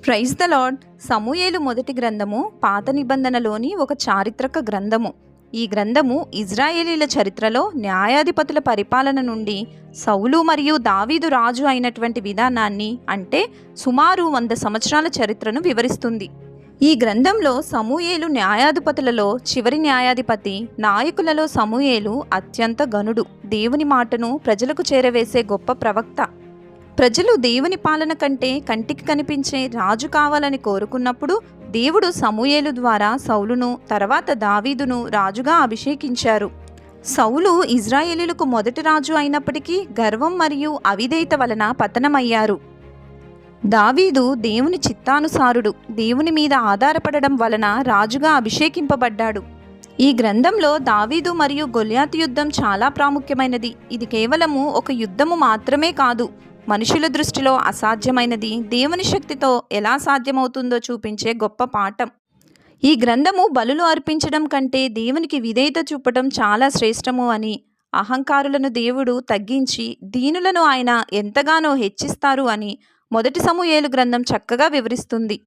Praise the lord. సమూయేలు మొదటి గ్రంథము పాత నిబంధనలోని ఒక చారిత్రక గ్రంథము. ఈ గ్రంథము ఇజ్రాయేలీల చరిత్రలో న్యాయాధిపతుల పరిపాలన నుండి సౌలు మరియు దావీదు రాజు అయినటువంటి విధానాన్ని, అంటే సుమారు 100 సంవత్సరాల చరిత్రను వివరిస్తుంది. ఈ గ్రంథంలో సమూయేలు న్యాయాధిపతులలో చివరి న్యాయాధిపతి, నాయకులలో సమూయేలు అత్యంత గనుడు, దేవుని మాటను ప్రజలకు చేరవేసే గొప్ప ప్రవక్త. ప్రజలు దేవుని పాలన కంటే కంటికి కనిపించే రాజు కావాలని కోరుకున్నప్పుడు దేవుడు సమూయేలు ద్వారా సౌలును, తర్వాత దావీదును రాజుగా అభిషేకించారు. సౌలు ఇజ్రాయేలీలకు మొదటి రాజు అయినప్పటికీ గర్వం మరియు అవిధేయత వలన పతనమయ్యారు. దావీదు దేవుని చిత్తానుసారుడు, దేవుని మీద ఆధారపడడం వలన రాజుగా అభిషేకింపబడ్డాడు. ఈ గ్రంథంలో దావీదు మరియు గొల్యాతు యుద్ధం చాలా ప్రాముఖ్యమైనది. ఇది కేవలము ఒక యుద్ధము మాత్రమే కాదు, మనుషుల దృష్టిలో అసాధ్యమైనది దేవుని శక్తితో ఎలా సాధ్యమవుతుందో చూపించే గొప్ప పాఠం. ఈ గ్రంథము బలులు అర్పించడం కంటే దేవునికి విధేయత చూపటం చాలా శ్రేష్టము అని, అహంకారులను దేవుడు తగ్గించి దీనులను ఆయన ఎంతగానో హెచ్చిస్తారు అని మొదటి సమూయేలు గ్రంథం చక్కగా వివరిస్తుంది.